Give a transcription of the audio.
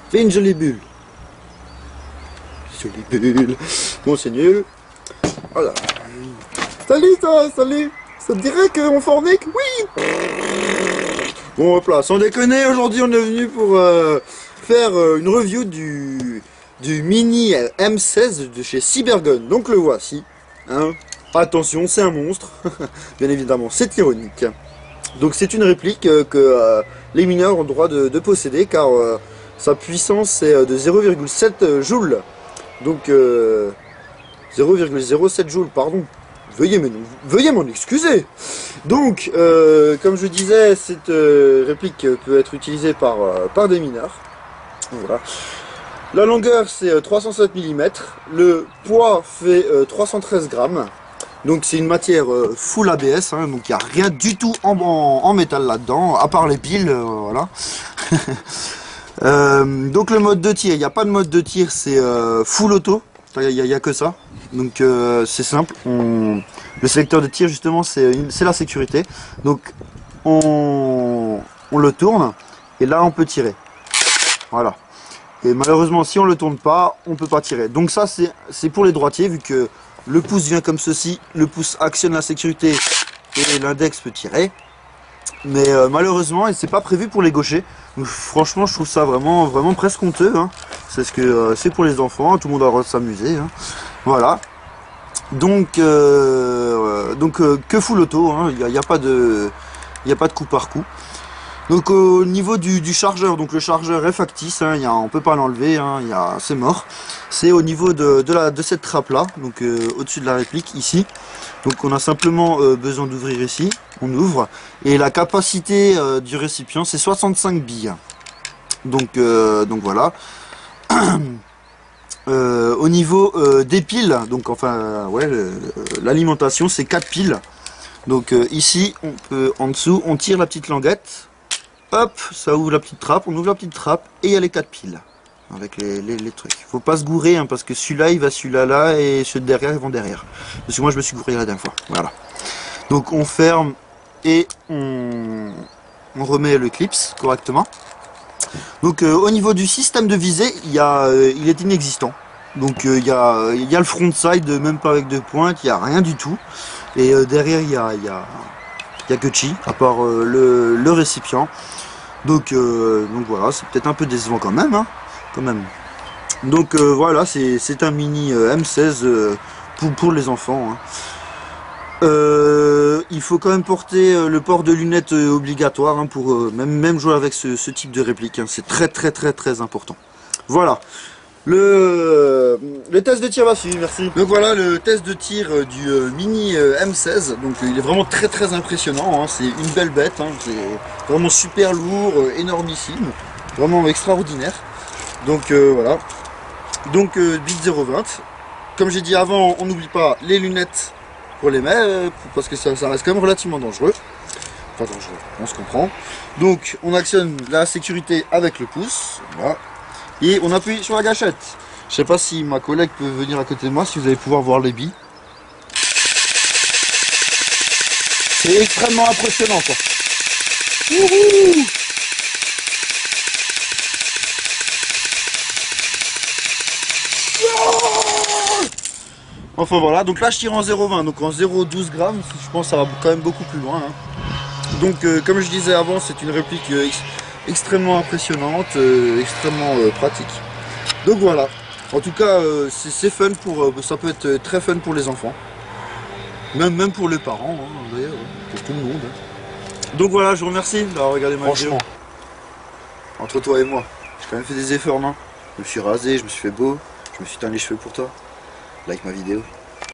Fais une jolie bulle. Jolie bulle. Bon, c'est nul. Voilà. Salut, salut. Ça te dirait qu'on fornique? Oui. Bon, hop là, sans déconner, aujourd'hui on est venu pour faire une review du Mini M16 de chez Cybergun. Donc le voici. Hein. Attention, c'est un monstre. Bien évidemment, c'est ironique. Donc c'est une réplique que les mineurs ont le droit de posséder, car sa puissance est de 0,7 joules. Donc 0,07 joules, pardon. Veuillez m'en excuser. Donc, comme je disais, cette réplique peut être utilisée par des mineurs. Voilà. La longueur c'est 307 mm, le poids fait 313 grammes. Donc c'est une matière full ABS, hein, donc il n'y a rien du tout en métal là-dedans, à part les piles, voilà. Donc le mode de tir, il n'y a pas de mode de tir, c'est full auto, il n'y a que ça. Donc c'est simple, le sélecteur de tir justement c'est la sécurité. Donc on le tourne et là on peut tirer. Voilà. Et malheureusement si on le tourne pas, on peut pas tirer. Donc ça c'est pour les droitiers, vu que le pouce vient comme ceci, le pouce actionne la sécurité et l'index peut tirer. Mais malheureusement, et c'est pas prévu pour les gauchers. Donc, franchement, je trouve ça vraiment presque honteux. Hein. C'est ce que c'est pour les enfants, tout le monde a le droit de s'amuser. Hein. Voilà. Donc que full auto, hein. Il n'y a pas de coup par coup. Donc au niveau du chargeur, donc le chargeur est factice, hein, on peut pas l'enlever, hein, c'est mort. C'est au niveau de cette trappe là, donc au-dessus de la réplique ici. Donc on a simplement besoin d'ouvrir ici, on ouvre, et la capacité du récipient c'est 65 billes. Donc voilà. Au niveau des piles, donc enfin ouais, l'alimentation c'est 4 piles. Donc ici on peut, en dessous on tire la petite languette. Hop, ça ouvre la petite trappe, on ouvre la petite trappe et il y a les 4 piles avec les trucs. Faut pas se gourer, hein, parce que celui-là il va celui-là là et ceux de derrière ils vont derrière. Parce que moi je me suis gouré la dernière fois. Voilà. Donc on ferme et on remet le clips correctement. Donc au niveau du système de visée, il est inexistant. Donc il y a le front side, même pas avec de pointe, il n'y a rien du tout. Et derrière il y a que chi, à part le récipient. Donc voilà, c'est peut-être un peu décevant quand même. Hein, quand même. Donc voilà, c'est un mini M16 pour les enfants. Hein. Il faut quand même porter le port de lunettes obligatoire, hein, pour même jouer avec ce type de réplique. Hein. C'est très important. Voilà. Le test de tir va suivre, merci. Donc voilà le test de tir du Mini M16. Donc il est vraiment très impressionnant, hein. C'est une belle bête, hein. C'est vraiment super lourd, énormissime, vraiment extraordinaire. Donc voilà. Donc bit 0,20. Comme j'ai dit avant, on n'oublie pas les lunettes pour les mettre, parce que ça reste quand même relativement dangereux. Pas dangereux, on se comprend. Donc on actionne la sécurité avec le pouce, voilà. Et on appuie sur la gâchette. Je sais pas si ma collègue peut venir à côté de moi, si vous allez pouvoir voir les billes. C'est extrêmement impressionnant, quoi. Wouhou! Enfin voilà, donc là je tire en 0,20, donc en 0,12 grammes, je pense que ça va quand même beaucoup plus loin. Hein. Donc comme je disais avant, c'est une réplique extrêmement impressionnante, extrêmement pratique. Donc voilà, en tout cas c'est fun, ça peut être très fun pour les enfants, même pour les parents, hein, d'ailleurs, pour tout le monde. Hein. Donc voilà, je vous remercie d'avoir regardé ma vidéo. Entre toi et moi, j'ai quand même fait des efforts, non? Je me suis rasé, je me suis fait beau, je me suis teint les cheveux pour toi. Like ma vidéo.